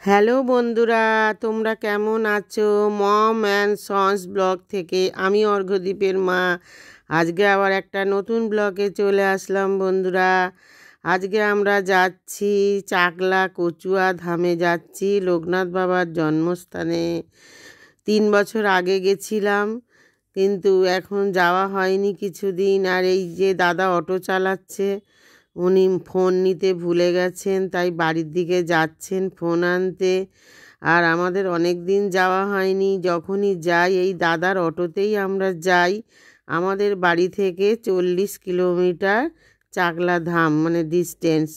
Hello বন্ধুরা, তোমরা কেমন আছো? মম অ্যান্ড সন্স ব্লগ থেকে আমি অর্ঘ্যদীপের মা আজকে আবার একটা নতুন ব্লগে চলে আসলাম বন্ধুরা। আজকে আমরা যাচ্ছি চাকলা কচুয়া ধামে যাচ্ছি, লোকনাথ বাবার জন্মস্থানে। 3 বছর আগে গেছিলাম, কিন্তু এখন যাওয়া হয়নি কিছুদিন। আর এই যে দাদা অটো চালাচ্ছে, উনি ফোন নিতে ভুলে গেছেন, তাই বাড়ির দিকে যাচ্ছেন ফোন আনতে। আর আমাদের অনেক দিন যাওয়া হয়নি, যখনই যাই এই দাদার অটোতেই আমরা যাই। আমাদের বাড়ি থেকে 40 কিলোমিটার চাকলা ধাম, মানে ডিস্টেন্স।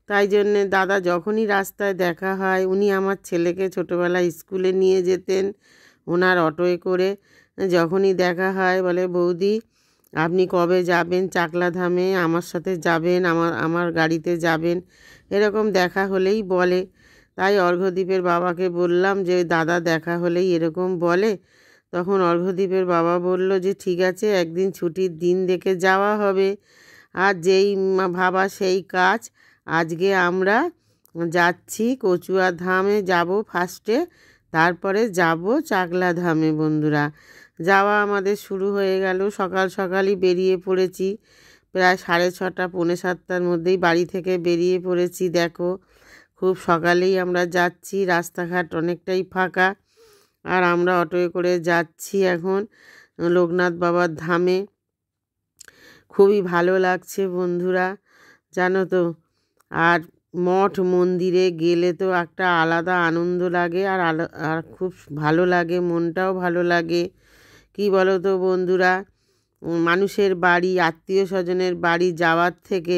তাই জন্যে দাদা যখনই রাস্তায় দেখা হয়, উনি আমার ছেলেকে ছোটোবেলায় স্কুলে নিয়ে যেতেন ওনার অটোয় করে। যখনই দেখা হয় বলে, বৌদি আপনি কবে যাবেন চাকলা ধামে? আমার সাথে যাবেন, আমার গাড়িতে যাবেন, এরকম দেখা হলেই বলে। তাই অর্ঘ্যদীপের বাবাকে বললাম যে দাদা দেখা হলেই এরকম বলে। তখন অর্ঘ্যদীপের বাবা বলল যে ঠিক আছে, একদিন ছুটির দিন দেখে যাওয়া হবে। আর যেই ভাবা সেই কাজ। আজকে আমরা যাচ্ছি কচুয়া ধামে, যাব ফার্স্টে, তারপরে যাব চাকলা ধামে বন্ধুরা। যাওয়া আমাদের শুরু হয়ে গেল, সকাল সকালই বেরিয়ে পড়েছি। প্রায় 6:30 পৌনে 7টার মধ্যেই বাড়ি থেকে বেরিয়ে পড়েছি। দেখো, খুব সকালেই আমরা যাচ্ছি, রাস্তাঘাট অনেকটাই ফাঁকা। আর আমরা অটোয় করে যাচ্ছি এখন লোকনাথ বাবার ধামে। খুবই ভালো লাগছে বন্ধুরা, জানো তো। আর মঠ মন্দিরে গেলে তো একটা আলাদা আনন্দ লাগে, আর খুব ভালো লাগে, মনটাও ভালো লাগে। কি বলো তো বন্ধুরা, মানুষের বাড়ি, আত্মীয় স্বজনের বাড়ি যাওয়ার থেকে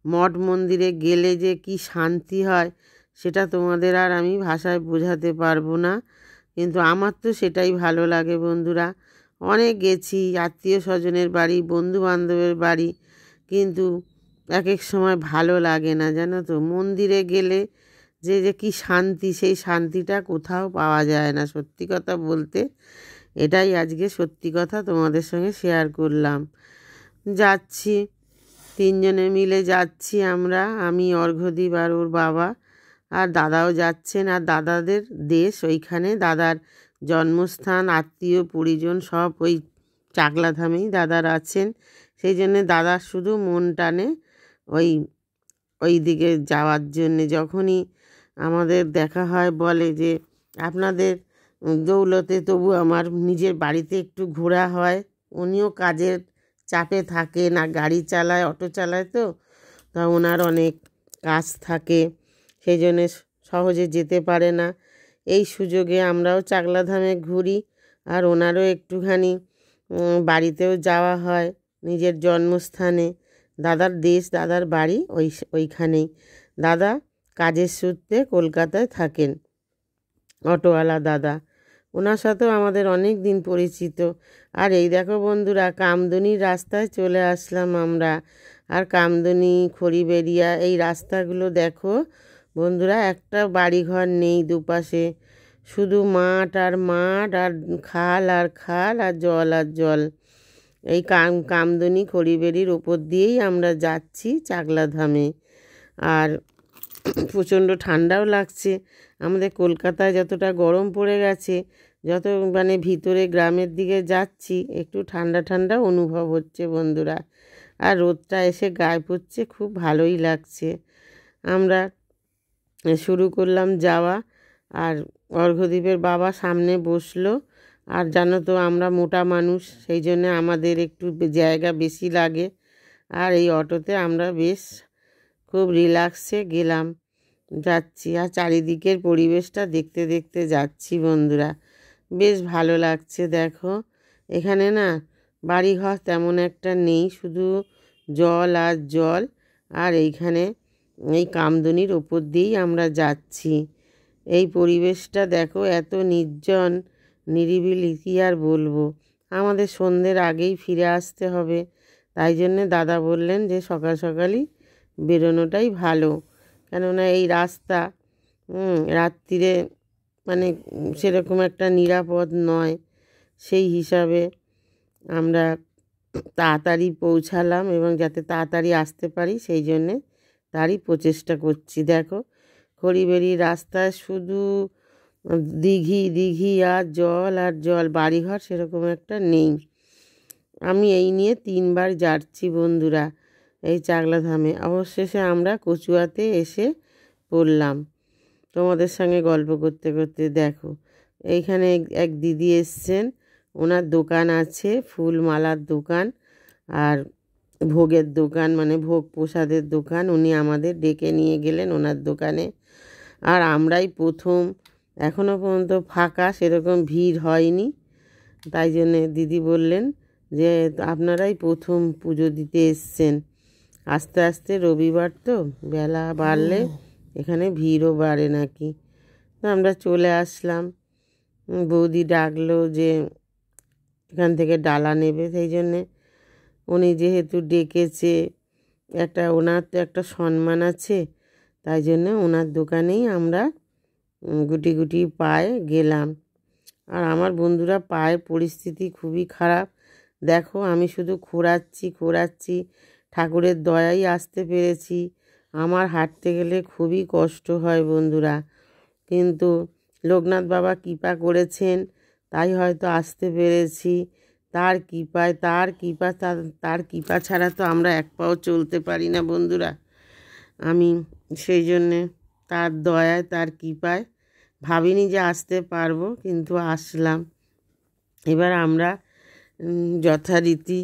মঠ মন্দিরে গেলে যে কি শান্তি হয়, সেটা তোমাদের আর আমি ভাষায় বোঝাতে পারবো না। কিন্তু আমার তো সেটাই ভালো লাগে বন্ধুরা। অনেক গেছি আত্মীয় স্বজনের বাড়ি, বন্ধু বান্ধবের বাড়ি, কিন্তু এক এক সময় ভালো লাগে না, জানো তো। মন্দিরে গেলে যে যে কি শান্তি, সেই শান্তিটা কোথাও পাওয়া যায় না, সত্যি কথা বলতে। এটাই আজকে সত্যি কথা তোমাদের সঙ্গে শেয়ার করলাম। যাচ্ছি, 3জনে মিলে যাচ্ছি আমরা, আমি, অর্ঘ্যদীপ আর ওর বাবা। আর দাদাও যাচ্ছেন। আর দাদাদের দেশ ওইখানে, দাদার জন্মস্থান, আত্মীয় পরিজন সব ওই চাকলা ধামেই দাদার আছেন। সেই জন্যে দাদার শুধু মন টানে ওই ওই দিকে যাওয়ার জন্যে। যখনই আমাদের দেখা হয় বলে যে আপনাদের দৌলতে তবু আমার নিজের বাড়িতে একটু ঘোরা হয়। উনিও কাজের চাপে থাকে না, গাড়ি চালায়, অটো চালায়, তো তা ওনার অনেক কাজ থাকে, সেই জন্যে সহজে যেতে পারে না। এই সুযোগে আমরাও চাকলা ধামে ঘুরি। আর ওনারও একটুখানি বাড়িতেও যাওয়া হয়, নিজের জন্মস্থানে। দাদার দেশ, দাদার বাড়ি ওইখানেই। দাদা কাজের সূত্রে কলকাতায় থাকেন, অটোওয়ালা দাদা। ওনার সাথেও আমাদের অনেক দিন পরিচিত। আর এই দেখো বন্ধুরা, কামদুনির রাস্তায় চলে আসলাম আমরা। আর কামদুনি, খড়িবেড়িয়া, এই রাস্তাগুলো দেখো বন্ধুরা, একটা বাড়িঘর নেই দুপাশে, শুধু মাঠ আর মাঠ, আর খাল আর খাল, আর জল আর জল। এই কামদুনি খড়িবেড়ির ওপর দিয়েই আমরা যাচ্ছি চাকলা ধামে। আর প্রচণ্ড ঠান্ডাও লাগছে। আমাদের কলকাতায় যতটা গরম পড়ে গেছে, যত মানে ভিতরে গ্রামের দিকে যাচ্ছি, একটু ঠান্ডা ঠান্ডা অনুভব হচ্ছে বন্ধুরা। আর রোদটা এসে গায়ে পড়ছে, খুব ভালোই লাগছে। আমরা শুরু করলাম যাওয়া। আর অর্ঘ্যদীপের বাবা সামনে বসলো। আর জানো তো, আমরা মোটা মানুষ, সেই জন্য আমাদের একটু জায়গা বেশি লাগে। আর এই অটোতে আমরা বেশ খুব রিল্যাক্সে গেলাম, যাচ্ছি। আর চারিদিকের পরিবেশটা দেখতে দেখতে যাচ্ছি বন্ধুরা, বেশ ভালো লাগছে। দেখো, এখানে না বাড়িঘর তেমন একটা নেই, শুধু জল আর জল। আর এইখানে এই কামদুনির ওপর দিয়েই আমরা যাচ্ছি। এই পরিবেশটা দেখো, এত নির্জন নিরিবিলি, কী আর বলবো। আমাদের সন্ধ্যের আগেই ফিরে আসতে হবে, তাই জন্যে দাদা বললেন যে সকাল সকালই বেরোনোটাই ভালো। কেননা এই রাস্তা রাত্রিরে মানে সেরকম একটা নিরাপদ নয়। সেই হিসাবে আমরা তাড়াতাড়ি পৌঁছালাম, এবং যাতে তাড়াতাড়ি আসতে পারি সেই জন্যে তারই প্রচেষ্টা করছি। দেখো, হরিবেরি রাস্তায় শুধু দিঘি দিঘি আর জল, বাড়িঘর সেরকম একটা নেই। আমি এই নিয়ে 3বার যাচ্ছি বন্ধুরা এই চাকলাধামে। অবশেষে আমরা কচুয়াতে এসে পড়লাম। তোমাদের সঙ্গে গল্প করতে করতে দেখো এইখানে এক দিদি এসছেন, ওনার দোকান আছে, ফুল মালার দোকান আর ভোগের দোকান, মানে ভোগ প্রসাদের দোকান। উনি আমাদের ডেকে নিয়ে গেলেন ওনার দোকানে। আর আমরাই প্রথম, এখনও পর্যন্ত ফাঁকা, সেরকম ভিড় হয়নি। তাই জন্যে দিদি বললেন যে আপনারাই প্রথম পুজো দিতে এসছেন। আস্তে আস্তে রবিবার তো বেলা বাড়লে এখানে ভিড়ও বাড়ে নাকি। তো আমরা চলে আসলাম। বৌদি ডাকলো যে এখান থেকে ডালা নেবে, সেই জন্যে উনি যেহেতু ডেকেছে, ওনার তো একটা সম্মান আছে, তাই জন্য ওনার দোকানেই আমরা গুটি গুটি পায়ে গেলাম। আর আমার বন্ধুরা পায়ের পরিস্থিতি খুবই খারাপ। দেখো আমি শুধু খোঁড়াচ্ছি, ঠাকুরের দয়াই আসতে পেরেছি। আমার হাঁটতে গেলে খুবই কষ্ট হয় বন্ধুরা, কিন্তু লোকনাথ বাবা কৃপা করেছেন, তাই হয়তো আসতে পেরেছি। তার কৃপা ছাড়া তো আমরা এক পাও চলতে পারি না বন্ধুরা। আমি সেই জন্যে তার দয়ায়, তার কৃপায় ভাবিনি যে আসতে পারবো, কিন্তু আসলাম। এবার আমরা যথারীতি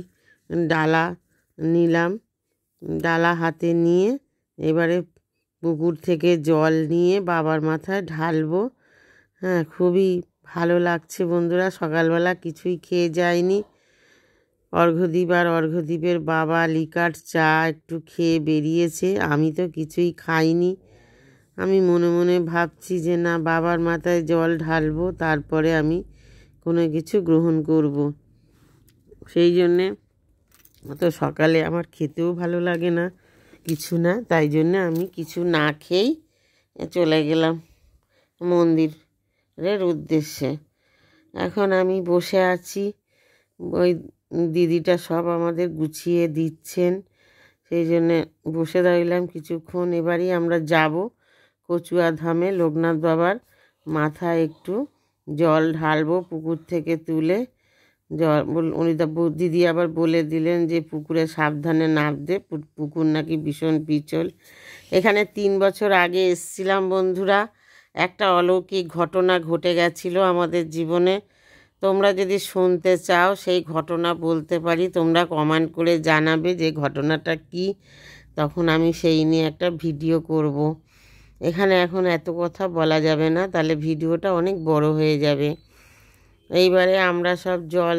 ডালা নিলাম। ডালা হাতে নিয়ে এবারে পুকুর থেকে জল নিয়ে বাবার মাথায় ঢালবো। হ্যাঁ, খুবই ভালো লাগছে বন্ধুরা। সকালবেলা কিছুই খেয়ে যায়নি। অর্ঘ্যদ্বীপ আর অর্ঘ্যদ্বীপের বাবা লিকার চা একটু খেয়ে বেরিয়েছে, আমি তো কিছুই খাইনি। আমি মনে মনে ভাবছি যে না, বাবার মাথায় জল ঢালবো, তারপরে আমি কোনো কিছু গ্রহণ করব। সেই জন্যে অত সকালে আমার খেতেও ভালো লাগে না কিছু না, তাই জন্যে আমি কিছু না খেয়েই চলে গেলাম মন্দিরের উদ্দেশ্যে। এখন আমি বসে আছি, ওই দিদিটা সব আমাদের গুছিয়ে দিচ্ছেন, সেই জন্যে বসে রইলাম কিছুক্ষণ। এবারই আমরা যাব কচুয়া ধামে, লোকনাথ বাবার মাথায় একটু জল ঢালবো পুকুর থেকে তুলে। উনি দিদি আবার বলে দিলেন যে পুকুরে সাবধানে নামতে, পুকুর নাকি ভীষণ পিছল। এখানে 3 বছর আগে এসছিলাম বন্ধুরা, একটা অলৌকিক ঘটনা ঘটে গেছিলো আমাদের জীবনে। তোমরা যদি শুনতে চাও সেই ঘটনা বলতে পারি, তোমরা কমেন্ট করে জানাবে যে ঘটনাটা কি, তখন আমি সেই নিয়ে একটা ভিডিও করব। এখানে এখন এত কথা বলা যাবে না, তাহলে ভিডিওটা অনেক বড় হয়ে যাবে। এইবারে আমরা সব জল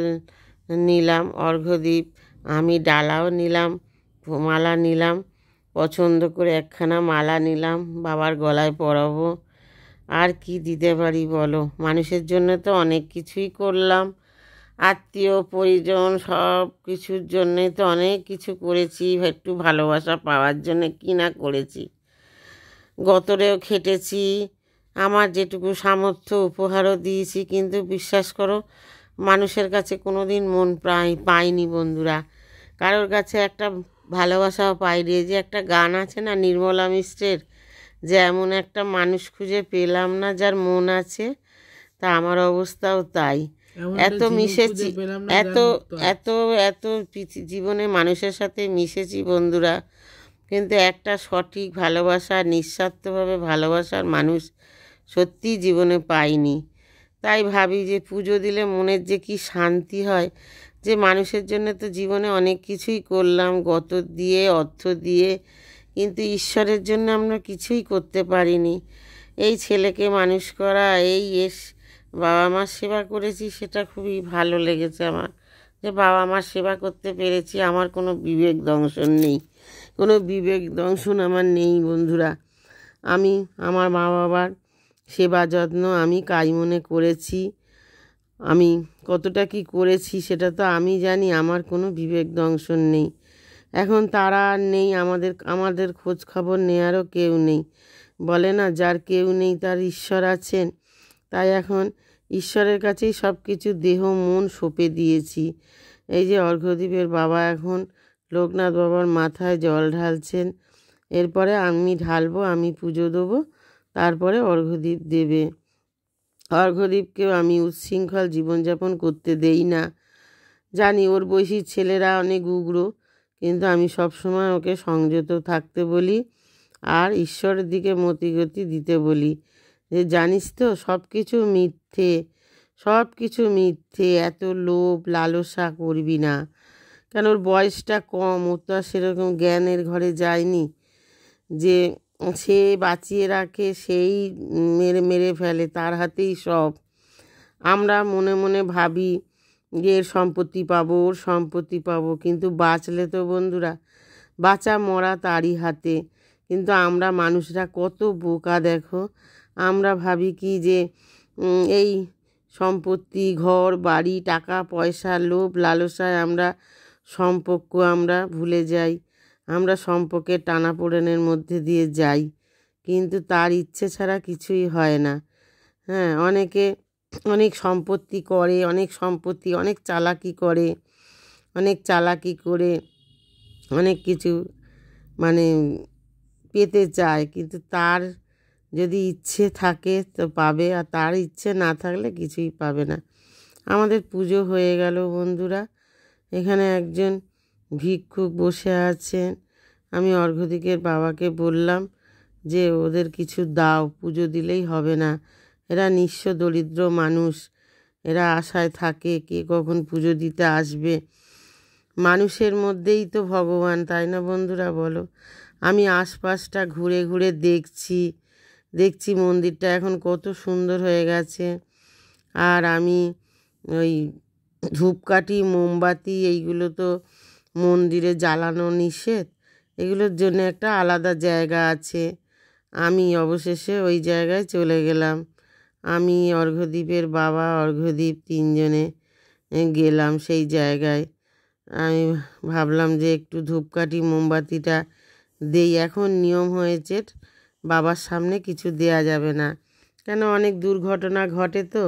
নিলাম, অর্ঘ্যদ্বীপ, আমি ডালাও নিলাম, মালা নিলাম, পছন্দ করে একখানা মালা নিলাম, বাবার গলায় পরাবো। আর কি দিতে পারি বলো, মানুষের জন্য তো অনেক কিছুই করলাম, আত্মীয় পরিজন সব কিছুর জন্যে তো অনেক কিছু করেছি, একটু ভালোবাসা পাওয়ার জন্যে কি না করেছি। গতরেও খেটেছি, আমার যেটুকু সামর্থ্য উপহারও দিয়েছি, কিন্তু বিশ্বাস করো মানুষের কাছে কোনো দিন মন পাইনি বন্ধুরা। কারোর কাছে একটা ভালোবাসাও পাইনি। যে একটা গান আছে না নির্মলা মিশ্রের, যে এমন একটা মানুষ খুঁজে পেলাম না যার মন আছে, তা আমার অবস্থাও তাই। এত মিশেছি, এত এত এত জীবনে মানুষের সাথে মিশেছি বন্ধুরা, কিন্তু একটা সঠিক ভালোবাসা, নিঃস্বার্থভাবে ভালোবাসার মানুষ সত্যিই জীবনে পাইনি। তাই ভাবি যে পুজো দিলে মনের যে কি শান্তি হয়, যে মানুষের জন্য তো জীবনে অনেক কিছুই করলাম, গত দিয়ে, অর্থ দিয়ে, কিন্তু ঈশ্বরের জন্য আমরা কিছুই করতে পারিনি। এই ছেলেকে মানুষ করা, বাবা মার সেবা করেছি, সেটা খুবই ভালো লেগেছে আমার, যে বাবা মার সেবা করতে পেরেছি। আমার কোনো বিবেক দংশন নেই, কোনো বিবেক দংশন আমার নেই বন্ধুরা। আমি আমার মা বাবার সেবা যত্ন আমি কাজ মনে করেছি। আমি কতটা কি করেছি সেটা তো আমি জানি, আমার কোনো বিবেক দংশন নেই। এখন তারা আর নেই, আমাদের খোঁজ খবর নেওয়ারও কেউ নেই। বলে না, যার কেউ নেই তার ঈশ্বর আছেন। তাই এখন ঈশ্বরের কাছেই সব কিছু দেহ মন সঁপে দিয়েছি। এই যে অর্ঘ্যদ্বীপের বাবা এখন লোকনাথ বাবার মাথায় জল ঢালছেন, এরপরে আমি ঢালবো, আমি পুজো দেবো, তারপরে অর্ঘ্যদীপ দেবে। অর্ঘ্যদীপকেও আমি উচ্ছৃঙ্খল জীবনযাপন করতে দেই না। জানি ওর বয়সী ছেলেরা অনেক উগ্র, কিন্তু আমি সবসময় ওকে সংযত থাকতে বলি আর ঈশ্বরের দিকে মতিগতি দিতে বলি যে জানিস তো সব কিছু মিথ্যে, সব কিছু মিথ্যে, এত লোভ লালসা করবি না। কেন ওর বয়সটা কম, ও তো আর সেরকম জ্ঞানের ঘরে যায়নি যে সে বাঁচিয়ে রাখে সেই মেরে মেরে ফেলে, তার হাতেই সব। আমরা মনে মনে ভাবি যে এর সম্পত্তি পাবো, ওর সম্পত্তি পাবো, কিন্তু বাঁচলে তো বন্ধুরা বাঁচা মরা তারই হাতে। কিন্তু আমরা মানুষরা কত বোকা দেখো, আমরা ভাবি কি যে এই সম্পত্তি ঘর বাড়ি টাকা পয়সা লোভ লালসায় আমরা আমরা ভুলে যাই, আমরা সম্পর্কের টানাপোড়েনের মধ্যে দিয়ে যাই, কিন্তু তার ইচ্ছে ছাড়া কিছুই হয় না। হ্যাঁ, অনেকে অনেক সম্পত্তি করে, অনেক চালাকি করে, অনেক কিছু মানে পেতে চায়, কিন্তু তার যদি ইচ্ছে থাকে তো পাবে, আর তার ইচ্ছে না থাকলে কিছুই পাবে না। আমাদের পুজো হয়ে গেল বন্ধুরা, এখানে একজন ভিক্ষুক বসে আছেন। আমি অর্ঘ্যদিকের বাবাকে বললাম যে ওদের কিছু দাও, পুজো দিলেই হবে না, এরা নিঃস্ব দরিদ্র মানুষ, এরা আশায় থাকে কে কখন পুজো দিতে আসবে। মানুষের মধ্যেই তো ভগবান, তাই না বন্ধুরা বলো? আমি আশপাশটা ঘুরে ঘুরে দেখছি মন্দিরটা এখন কত সুন্দর হয়ে গেছে। আর আমি ওই ধূপকাঠি মোমবাতি এইগুলো তো মন্দিরে জ্বালানো নিষেধ, এগুলোর জন্য একটা আলাদা জায়গা আছে। আমি অবশেষে ওই জায়গায় চলে গেলাম। আমি অর্ঘ্যদীপের বাবা অর্ঘ্যদীপ তিনজনে গেলাম সেই জায়গায়। আমি ভাবলাম যে একটু ধূপকাঠি মোমবাতিটা দেই। এখন নিয়ম হয়েছে বাবার সামনে কিছু দেয়া যাবে না, কেন অনেক দুর্ঘটনা ঘটে তো,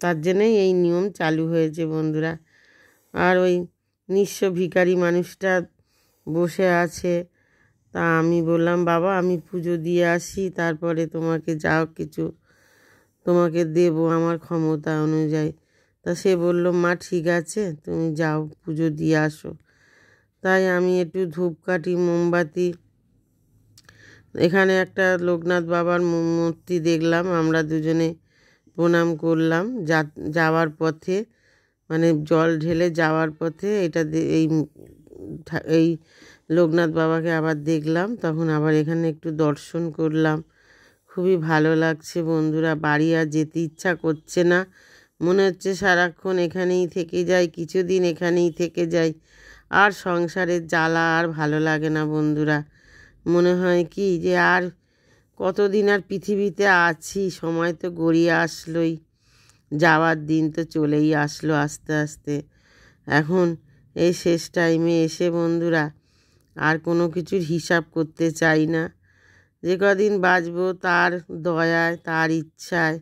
তার জন্যই এই নিয়ম চালু হয়েছে বন্ধুরা। আর ওই নিঃস্ব ভিখারি মানুষটা বসে আছে, তা আমি বললাম বাবা আমি পুজো দিয়ে আসি, তারপরে তোমাকে যাও কিছু তোমাকে দেবো আমার ক্ষমতা অনুযায়ী। তা সে বলল মা ঠিক আছে তুমি যাও পুজো দিয়ে আসো। তাই আমি একটু ধূপকাঠি মোমবাতি, এখানে একটা লোকনাথ বাবার মূর্তি দেখলাম, আমরা দুজনে প্রণাম করলাম যাওয়ার পথে, মানে জল ঢেলে যাওয়ার পথে এই লোকনাথ বাবাকে আবার দেখলাম, তখন আবার এখানে একটু দর্শন করলাম। খুবই ভালো লাগছে বন্ধুরা, বাড়ি আর যেতে ইচ্ছা করছে না, মনে হচ্ছে সারাক্ষণ এখানেই থেকে যাই, কিছুদিন এখানেই থেকে যাই। আর সংসারের জ্বালা আর ভালো লাগে না বন্ধুরা, মনে হয় কি যে আর কতদিন আর পৃথিবীতে আছি, সময় তো গড়িয়ে আসলোই, যাওয়ার দিন তো চলেই আসলো আস্তে আস্তে। এখন এই শেষ টাইমে এসে বন্ধুরা আর কোনো কিছুর হিসাব করতে চাই না, যে কদিন বাঁচবো তার দয়ায় তার ইচ্ছায়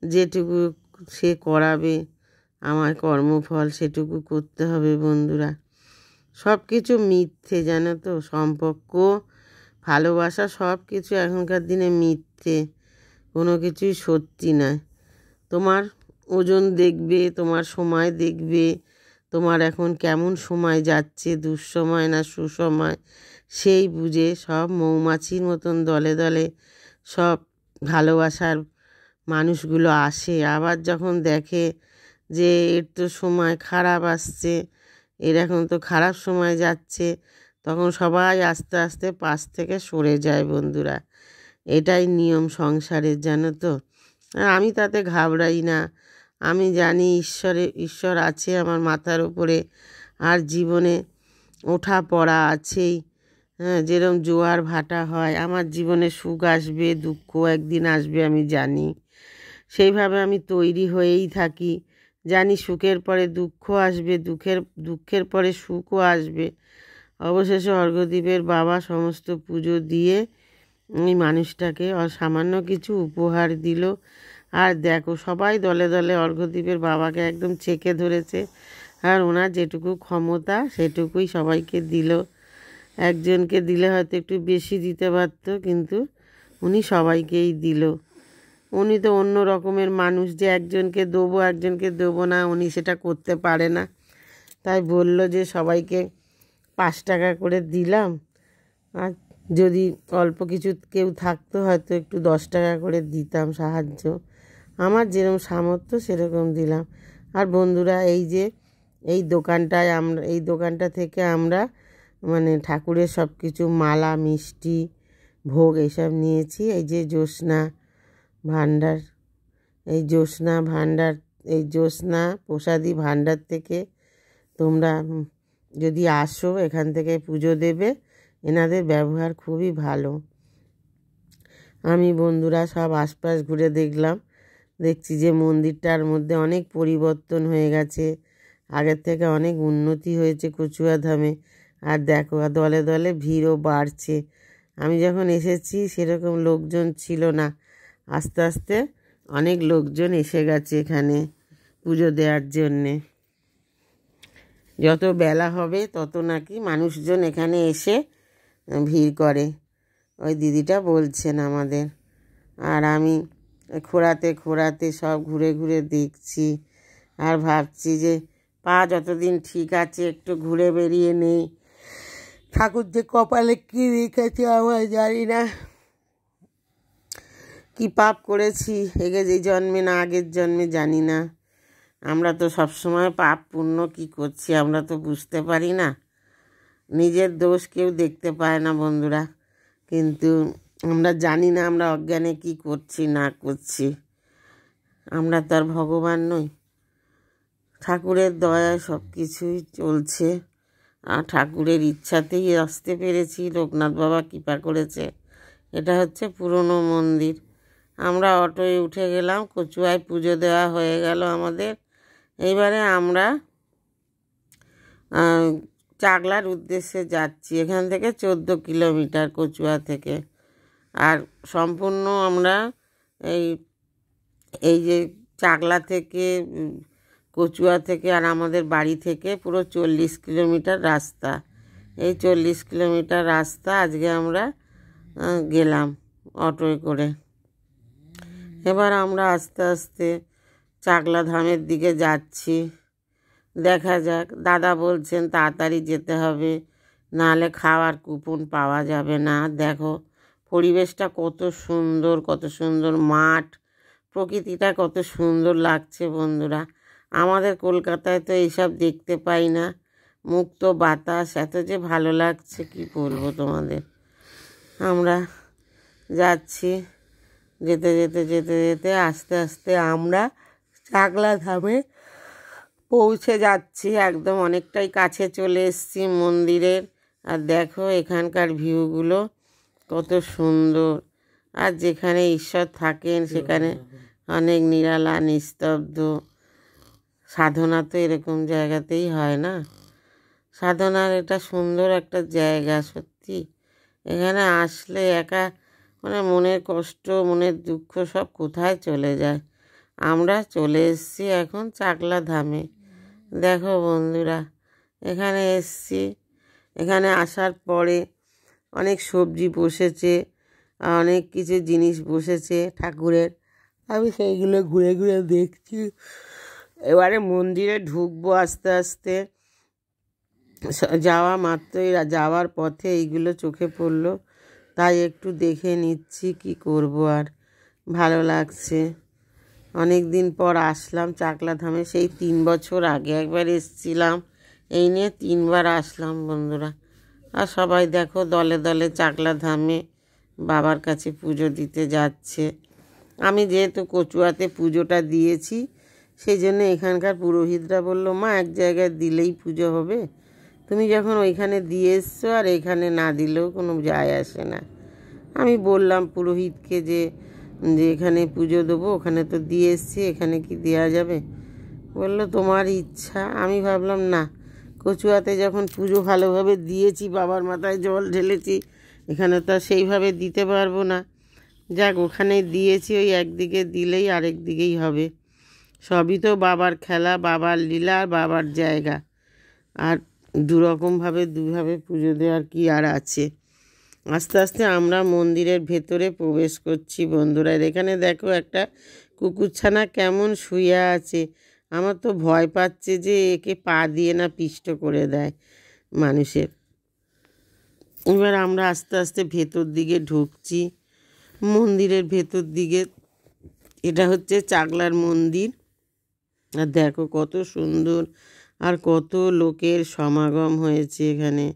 যেটুকু সে করাবে, আমার কর্মফল সেটুকু করতে হবে বন্ধুরা। সব কিছু মিথ্যে জানো তো, সম্পর্ক ভালোবাসা সব কিছু এখনকার দিনে মিথ্যে, কোনো কিছুই সত্যি নয়। তোমার ওজন দেখবে, তোমার সময় দেখবে, তোমার এখন কেমন সময় যাচ্ছে, দুঃসময় না সুসময়, সেই বুঝে সব মৌমাছির মতন দলে দলে সব ভালোবাসার মানুষগুলো আসে। আবার যখন দেখে যে এর তো সময় খারাপ আসছে, এর এখন তো খারাপ সময় যাচ্ছে, তখন সবাই আস্তে আস্তে পাশ থেকে সরে যায় বন্ধুরা। এটাই নিয়ম সংসারের, জানো তো। আর আমি তাতে ঘাবড়াই না, আমি জানি ঈশ্বর আছে আমার মাথার উপরে, আর জীবনে ওঠা পড়া আছেই। হ্যাঁ, যেরকম জোয়ার ভাটা হয়, আমার জীবনে সুখ আসবে দুঃখ একদিন আসবে আমি জানি, সেইভাবে আমি তৈরি হয়েই থাকি। জানি সুখের পরে দুঃখ আসবে, দুঃখের পরে সুখও আসবে। অবশেষে অর্ঘ্যদীপের বাবা সমস্ত পুজো দিয়ে এই মানুষটাকে সামান্য কিছু উপহার দিল। আর দেখো সবাই দলে দলে অর্ঘ্যদীপের বাবাকে একদম চেকে ধরেছে, আর ওনার যেটুকু ক্ষমতা সেটুকুই সবাইকে দিল। একজনকে দিলে হয়তো একটু বেশি দিতে পারত, কিন্তু উনি সবাইকেই দিল। উনি তো অন্য রকমের মানুষ, যে একজনকে দেবো একজনকে দেবো না, উনি সেটা করতে পারে না। তাই বলল যে সবাইকে 5 টাকা করে দিলাম, আর যদি অল্প কিছু কেউ থাকতো হয়তো একটু 10 টাকা করে দিতাম সাহায্য। আমার যেরকম সামর্থ্য সেরকম দিলাম। আর বন্ধুরা, এই যে এই দোকানটা থেকে আমরা মানে ঠাকুরের সব কিছু মালা, মিষ্টি, ভোগ এইসব নিয়েছি। এই যে জ্যোৎস্না ভাণ্ডার, এই জ্যোৎস্না প্রসাদী ভাণ্ডার থেকে তোমরা যদি আসো এখান থেকে পুজো দেবে। এনাদের ব্যবহার খুবই ভালো। আমি বন্ধুরা সব আশপাশ ঘুরে দেখছি যে মন্দিরটার মধ্যে অনেক পরিবর্তন হয়ে গেছে, আগের থেকে অনেক উন্নতি হয়েছে কচুয়াধামে। আর দেখো দলে দলে ভিড়ও বাড়ছে। আমি যখন এসেছি সেরকম লোকজন ছিল না, আস্তে আস্তে অনেক লোকজন এসে গেছে এখানে পুজো দেওয়ার জন্যে। যত বেলা হবে তত নাকি মানুষজন এখানে এসে ভিড় করে, ওই দিদিটা বলছেন আমাদের। আর আমি খোঁড়াতে সব ঘুরে ঘুরে দেখছি, আর ভাবছি যে পা যতদিন ঠিক আছে একটু ঘুরে বেরিয়ে নেই। ঠাকুর যে কপালে কী রেখেছে আমার জানি না, কি পাপ করেছি এই জন্মে না আগের জন্মে জানি না। আমরা তো সবসময় পাপ পুণ্য কী করছি আমরা তো বুঝতে পারি না, নিজের দোষ কেউ দেখতে পায় না বন্ধুরা। কিন্তু আমরা জানি না আমরা অজ্ঞানে কি করছি না করছি। আমরা তো আর ভগবান নই। ঠাকুরের দয়ায় সব কিছুই চলছে, আর ঠাকুরের ইচ্ছাতেই আসতে পেরেছি। লোকনাথ বাবা কৃপা করেছে। এটা হচ্ছে পুরনো মন্দির। আমরা অটোয় উঠে গেলাম, কচুয়ায় পুজো দেওয়া হয়ে গেল আমাদের। এইবারে আমরা চাকলার উদ্দেশ্যে যাচ্ছি। এখান থেকে 14 কিলোমিটার কচুয়া থেকে। আর সম্পূর্ণ আমরা এই যে চাকলা থেকে, কচুয়া থেকে আর আমাদের বাড়ি থেকে পুরো 40 কিলোমিটার রাস্তা। এই 40 কিলোমিটার রাস্তা আজকে আমরা গেলাম অটোয় করে। এবার আমরা আস্তে আস্তে চাকলা ধামের দিকে যাচ্ছি। দেখা যাক, দাদা বলছেন তাড়াতাড়ি যেতে হবে, নাহলে খাওয়ার কুপন পাওয়া যাবে না। দেখো পরিবেশটা কত সুন্দর মাঠ, প্রকৃতিটা কত সুন্দর লাগছে বন্ধুরা। আমাদের কলকাতায় তো এইসব দেখতে পাই না। মুক্ত বাতাস, এত যে ভালো লাগছে কি বলবো তোমাদের। আমরা যাচ্ছি, যেতে আস্তে আস্তে আমরা চাকলা ধামে পৌঁছে যাচ্ছি। একদম অনেকটাই কাছে চলে এসেছি মন্দিরের। আর দেখো এখানকার ভিউগুলো কত সুন্দর। আর যেখানে ঈশ্বর থাকেন সেখানে অনেক নিরালা, নিস্তব্ধ। সাধনা তো এরকম জায়গাতেই হয় না? সাধনার এটা সুন্দর একটা জায়গা সত্যি। এখানে আসলে একা মানে মনের কষ্ট, মনের দুঃখ সব কোথায় চলে যায়। আমরা চলে এসেছি এখন চাকলা ধামে। দেখো বন্ধুরা, এখানে এসেছি। এখানে আসার পরে অনেক সবজি বসেছে, অনেক কিছু জিনিস বসেছে ঠাকুরের। আমি সেইগুলো ঘুরে ঘুরে দেখছি। এবারে মন্দিরে ঢুকবো আস্তে আস্তে। যাওয়ার পথে এইগুলো চোখে পড়লো, তাই একটু দেখে নিচ্ছি, কি করব আর। ভালো লাগছে। অনেক দিন পর আসলাম চাকলা ধামে। সেই 3 বছর আগে একবার এসেছিলাম, এই নিয়ে 3 বার আসলাম বন্ধুরা। আর সবাই দেখো দলে দলে চাকলা ধামে বাবার কাছে পুজো দিতে যাচ্ছে। আমি যেহেতু কচুয়াতে পুজোটা দিয়েছি, সেই জন্য এখানকার পুরোহিতরা বললো, মা এক জায়গায় দিলেই পুজো হবে, তুমি যখন ওইখানে দিয়ে এসছো আর এখানে না দিলেও কোনো যায় আসে না। আমি বললাম পুরোহিতকে যে এখানে পুজো দেবো, ওখানে তো দিয়ে এসছি, এখানে কি দেওয়া যাবে? বললো তোমার ইচ্ছা। আমি ভাবলাম না, কচুয়াতে যখন পুজো ভালোভাবে দিয়েছি, বাবার মাথায় জল ঢেলেছি, এখানে তো সেইভাবে দিতে পারবো না। যাক, ওখানে দিয়েছি, ওই একদিকে দিলেই আরেক দিকেই হবে। সবই তো বাবার খেলা, বাবার লীলা, আর বাবার জায়গা। আর দুভাবে পুজো দেওয়ার কি আর আছে। আস্তে আস্তে আমরা মন্দিরের ভেতরে প্রবেশ করছি বন্ধুরা। এখানে দেখো একটা কুকুরছানা কেমন শুয়ে আছে। আমার তো ভয় পাচ্ছে যে একে পা দিয়ে না পিষ্ট করে দেয় মানুষের। এবার আমরা আস্তে আস্তে ভেতর দিকে ঢুকছি, মন্দিরের ভেতর দিকে। এটা হচ্ছে চাগলার মন্দির। আর দেখো কত সুন্দর আর কত লোকের সমাগম হয়েছে এখানে।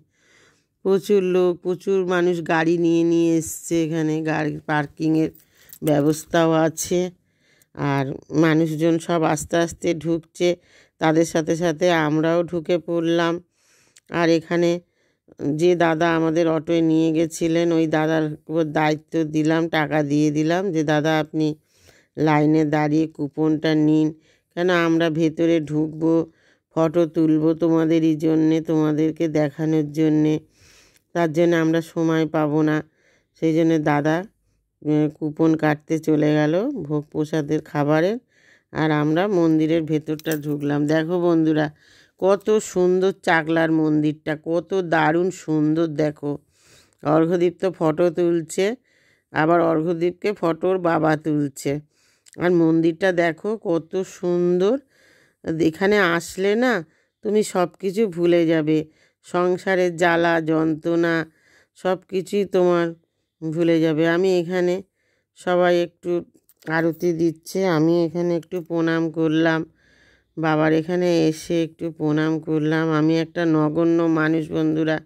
প্রচুর লোক, প্রচুর মানুষ গাড়ি নিয়ে নিয়ে এসছে এখানে। গাড়ি পার্কিংয়ের ব্যবস্থাও আছে। আর মানুষজন সব আস্তে আস্তে ঢুকছে, তাদের সাথে সাথে আমরাও ঢুকে পড়লাম। আর এখানে যে দাদা আমাদের অটোয় নিয়ে গেছিলেন, ওই দাদার উপর দায়িত্ব দিলাম, টাকা দিয়ে দিলাম যে দাদা আপনি লাইনে দাঁড়িয়ে কুপনটা নিন, কেন আমরা ভেতরে ঢুকবো, ফটো তুলবো তোমাদেরই জন্যে, তোমাদেরকে দেখানোর জন্যে। তার জন্য আমরা সময় পাবো না, সেই জন্য দাদা কুপন কাটতে চলে গেল ভোগ প্রসাদের খাবারের। আর আমরা মন্দিরের ভেতরটা ঢুকলাম। দেখো বন্ধুরা কত সুন্দর চাগলার মন্দিরটা, কত দারুণ সুন্দর। দেখো অর্ঘ্যদীপ তো ফটো তুলছে, আবার অর্ঘ্যদীপকে ফটোর বাবা তুলছে। আর মন্দিরটা দেখো কত সুন্দর। এখানে আসলে না তুমি সব কিছু ভুলে যাবে, সংসারের জ্বালা যন্ত্রণা সব কিছুই তোমার ভুলে যাবে। আমি এখানে সবাই একটু আরতি দিচ্ছে, আমি এখানে একটু প্রণাম করলাম, বাবার এখানে এসে একটু প্রণাম করলাম। আমি একটা নগণ্য মানুষ বন্ধুরা,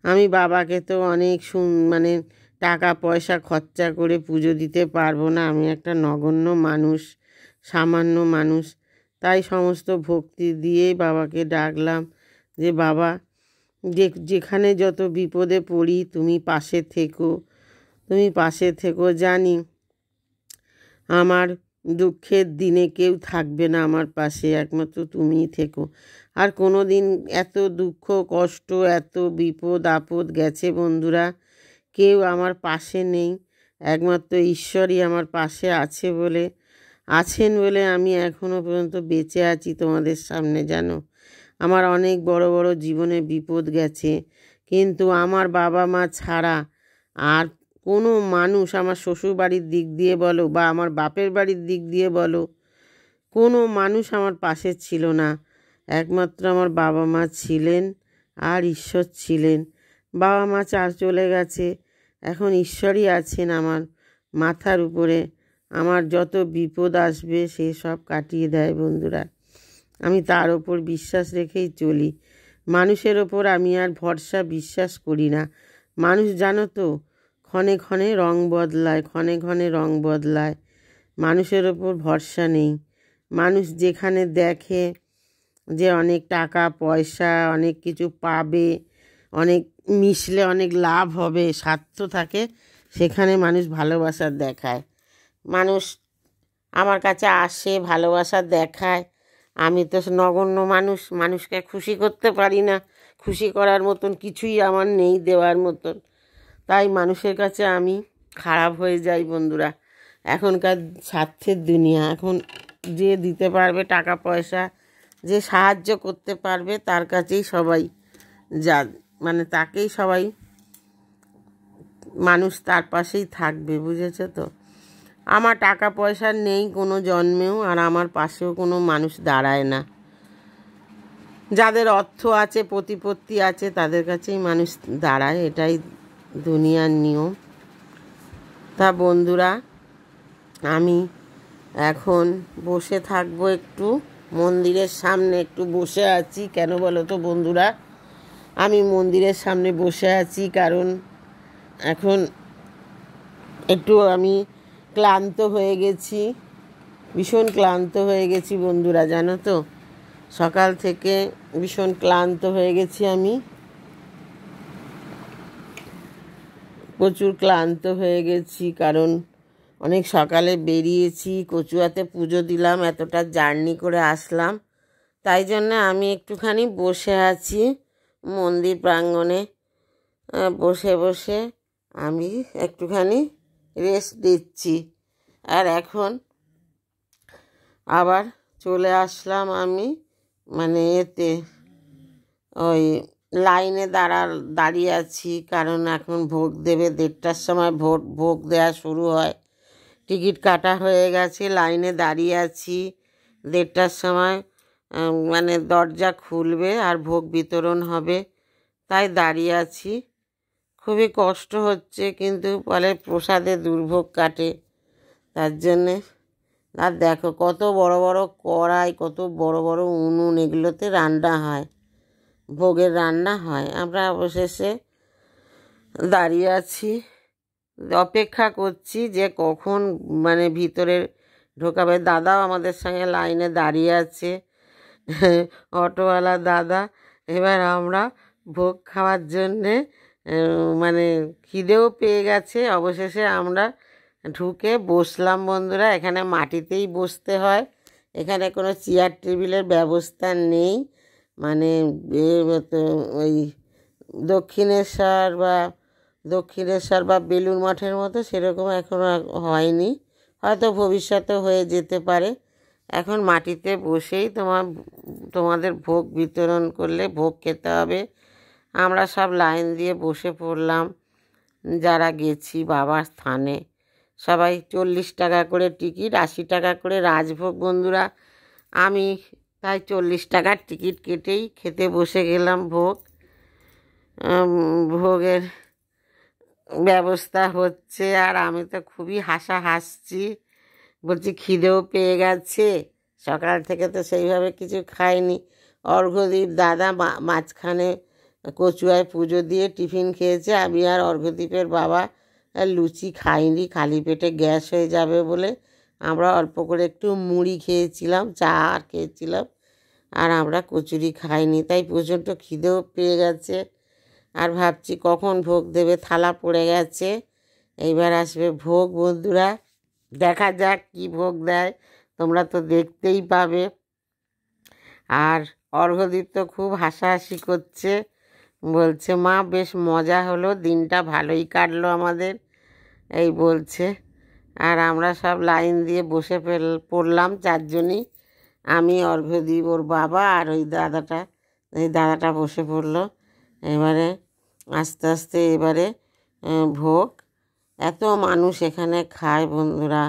আমি বাবাকে তো অনেক মানে টাকা পয়সা খরচা করে পুজো দিতে পারবো না। আমি একটা নগণ্য মানুষ, সামান্য মানুষ, তাই সমস্ত ভক্তি দিয়েই বাবাকে ডাকলাম যে বাবা যেখানে যত বিপদে পড়ি তুমি পাশে থেকো, তুমি পাশে থেকো। জানি আমার দুঃখের দিনে কেউ থাকবে না আমার পাশে, একমাত্র তুমিই থেকো। আর কোনো দিন এত দুঃখ কষ্ট এত বিপদ আপদ গেছে বন্ধুরা, কেউ আমার পাশে নেই, একমাত্র ঈশ্বরই আমার পাশে আছেন বলে আমি এখনও পর্যন্ত বেঁচে আছি তোমাদের সামনে। জানো আমার অনেক বড় বড় জীবনে বিপদ গেছে, কিন্তু আমার বাবা মা ছাড়া আর কোনো মানুষ, আমার শ্বশুর বাড়ির দিক দিয়ে বলো বা আমার বাপের বাড়ির দিক দিয়ে বলো, কোনো মানুষ আমার পাশে ছিল না। একমাত্র আমার বাবা মা ছিলেন আর ঈশ্বর ছিলেন। বাবা মা চলে গেছে, এখন ঈশ্বরই আছেন আমার মাথার উপরে। আমার যত বিপদ আসবে সে সব কাটিয়ে দেয় বন্ধুরা। আমি তার ওপর বিশ্বাস রেখেই চলি, মানুষের ওপর আমি আর ভরসা বিশ্বাস করি না। মানুষ জানো তো ক্ষণে ক্ষণে রং বদলায়, ক্ষণে ক্ষণে রং বদলায়। মানুষের ওপর ভরসা নেই। মানুষ যেখানে দেখে যে অনেক টাকা পয়সা অনেক কিছু পাবে, অনেক মিশলে অনেক লাভ হবে, স্বার্থ থাকে, সেখানে মানুষ ভালোবাসা দেখায়। মানুষ আমার কাছে আসে ভালোবাসা দেখায়। আমি তো নগণ্য মানুষ, মানুষকে খুশি করতে পারি না, খুশি করার মতন কিছুই আমার নেই দেওয়ার মতন, তাই মানুষের কাছে আমি খারাপ হয়ে যাই বন্ধুরা। এখনকার স্বার্থের দুনিয়া, এখন যে দিতে পারবে টাকা পয়সা, যে সাহায্য করতে পারবে তার কাছেই সবাই মানে তাকেই সবাই মানুষ তার পাশেই থাকবে, বুঝেছো তো। আমার টাকা পয়সা নেই কোনো জন্মেও, আর আমার পাশেও কোনো মানুষ দাঁড়ায় না। যাদের অর্থ আছে প্রতিপত্তি আছে তাদের কাছেই মানুষ দাঁড়ায়, এটাই দুনিয়ার নিয়ম। তা বন্ধুরা আমি এখন বসে থাকবো, একটু মন্দিরের সামনে একটু বসে আছি। কেন বলো তো বন্ধুরা, আমি মন্দিরের সামনে বসে আছি কারণ এখন একটু আমি ক্লান্ত হয়ে গেছি, ভীষণ ক্লান্ত হয়ে গেছি বন্ধুরা। জানো তো সকাল থেকে ভীষণ ক্লান্ত হয়ে গেছি, আমি প্রচুর ক্লান্ত হয়ে গেছি, কারণ অনেক সকালে বেরিয়েছি, কচুয়াতে পুজো দিলাম, এতটা জার্নি করে আসলাম, তাই জন্য আমি একটুখানি বসে আছি মন্দির প্রাঙ্গণে। বসে বসে আমি একটুখানি রেস্ট দিচ্ছি। আর এখন আবার চলে আসলাম আমি মানে ওই লাইনে দাঁড়িয়ে আছি, কারণ এখন ভোগ দেবে 1:30টার সময় ভোগ দেওয়া শুরু হয়। টিকিট কাটা হয়ে গেছে, লাইনে দাঁড়িয়ে আছি। 1:30টার সময় মানে দরজা খুলবে আর ভোগ বিতরণ হবে, তাই দাঁড়িয়ে আছি। খুবই কষ্ট হচ্ছে, কিন্তু বলে প্রসাদে দুর্ভোগ কাটে, তার জন্যে। আর দেখো কত বড় বড় কড়াই, কত বড় বড় উনুন, এগুলোতে রান্না হয়, ভোগের রান্না হয়। আমরা অবশেষে দাঁড়িয়ে আছি, অপেক্ষা করছি যে কখন মানে ভিতরে ঢোকাবে। দাদাও আমাদের সঙ্গে লাইনে দাঁড়িয়ে আছে, অটোওয়ালা দাদা। এবার আমরা ভোগ খাওয়ার জন্যে মানে খিদেও পেয়ে গেছে, অবশেষে আমরা ঢুকে বসলাম বন্ধুরা। এখানে মাটিতেই বসতে হয়, এখানে কোনো চেয়ার টেবিলের ব্যবস্থা নেই। মানে ওই দক্ষিণেশ্বর বা বেলুড় মঠের মতো সেরকম এখনও হয়নি, হয়তো ভবিষ্যতে হয়ে যেতে পারে। এখন মাটিতে বসেই তোমাদের ভোগ বিতরণ করলে ভোগ খেতে হবে। আমরা সব লাইন দিয়ে বসে পড়লাম, যারা গেছি বাবার স্থানে। সবাই 40 টাকা করে টিকিট, 80 টাকা করে রাজভোগ বন্ধুরা। আমি তাই 40 টাকার টিকিট কেটেই খেতে বসে গেলাম ভোগ। ভোগের ব্যবস্থা হচ্ছে, আর আমি তো খুবই হাসছি। বলছি খিদেও পেয়ে গেছে, সকাল থেকে তো সেইভাবে কিছু খাইনি। অর্ঘ্যদীপ দাদা মাঝখানে কচুয়ায় পুজো দিয়ে টিফিন খেয়েছে, আমি আর অর্ঘ্যদীপের বাবা লুচি খাইনি, খালি পেটে গ্যাস হয়ে যাবে বলে আমরা অল্প করে একটু মুড়ি খেয়েছিলাম, চা আর খেয়েছিলাম, আর আমরা কচুরি খাইনি। তাই প্রচণ্ড খিদেও পেয়ে গেছে, আর ভাবছি কখন ভোগ দেবে। থালা পড়ে গেছে, এইবার আসবে ভোগ বন্ধুরা। দেখা যাক কি ভোগ দেয়, তোমরা তো দেখতেই পাবে। আর অর্ঘ্যদীপ তো খুব হাসাহাসি করছে, বলছে মা বেশ মজা হলো, দিনটা ভালোই কাটলো আমাদের, এই বলছে। আর আমরা সব লাইন দিয়ে বসে পড়লাম চারজনই, আমি, অর্ঘ্যদীপ, ওর বাবা আর ওই দাদাটা বসে পড়লো। এবারে আস্তে আস্তে এবারে ভোগ, এত মানুষ এখানে খায় বন্ধুরা,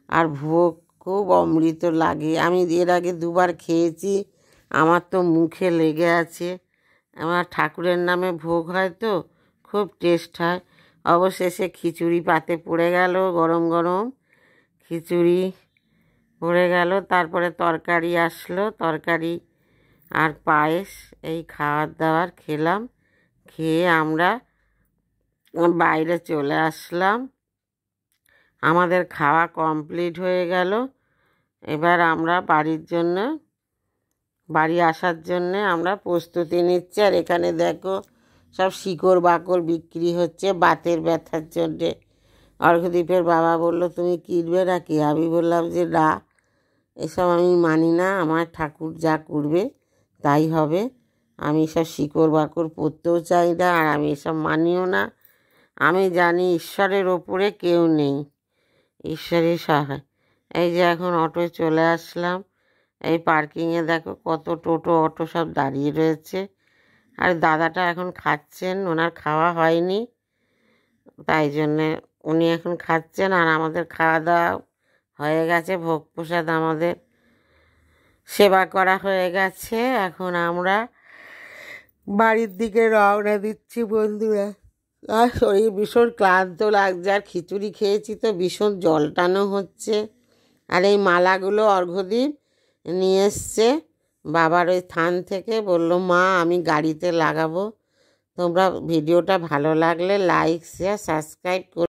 আর ভোগ খুব অমৃত লাগে। আমি এর আগে 2বার খেয়েছি, আমার তো মুখে লেগে আছে। আমার ঠাকুরের নামে ভোগ হয় তো খুব টেস্ট হয়। অবশেষে খিচুড়ি পাতে পড়ে গেল, গরম গরম খিচুড়ি পড়ে গেল, তারপরে তরকারি আসলো, তরকারি আর পায়েস, এই খাবার দাবার খেলাম। খেয়ে আমরা বাইরে চলে আসলাম, আমাদের খাওয়া কমপ্লিট হয়ে গেল। এবার আমরা বাড়ি আসার জন্যে আমরা প্রস্তুতি নিচ্ছি। আর এখানে দেখো সব শিকড় বাকড় বিক্রি হচ্ছে বাতের ব্যথার জন্যে। অর্ঘ্যদীপের বাবা বললো তুমি কিনবে নাকি? আমি বললাম যে না, এসব আমি মানি না, আমার ঠাকুর যা করবে তাই হবে। আমি সব শিকড় বাকড় পরতেও চাই না, আর আমি এসব মানিও না। আমি জানি ঈশ্বরের ওপরে কেউ নেই, ঈশ্বরই সহায়। এই যে এখন অটোয় চলে আসলাম, এই পার্কিংয়ে দেখো কত টোটো অটো সব দাঁড়িয়ে রয়েছে। আর দাদাটা এখন খাচ্ছেন, ওনার খাওয়া হয়নি, তাই জন্যে উনি এখন খাচ্ছেন। আর আমাদের খাওয়া দাওয়া হয়ে গেছে, ভোগ প্রসাদ আমাদের সেবা করা হয়ে গেছে। এখন আমরা বাড়ির দিকে রওনা দিচ্ছি বন্ধুরা। আর শরীর ভীষণ ক্লান্ত লাগছে, আর খিচুড়ি খেয়েছি তো ভীষণ জলটানো হচ্ছে। আর এই মালাগুলো অর্ঘ্যদীপ নিয়ে এসছে বাবার ওই থান থেকে, বললো মা আমি গাড়িতে লাগাবো। তোমরা ভিডিওটা ভালো লাগলে লাইক শেয়ার সাবস্ক্রাইব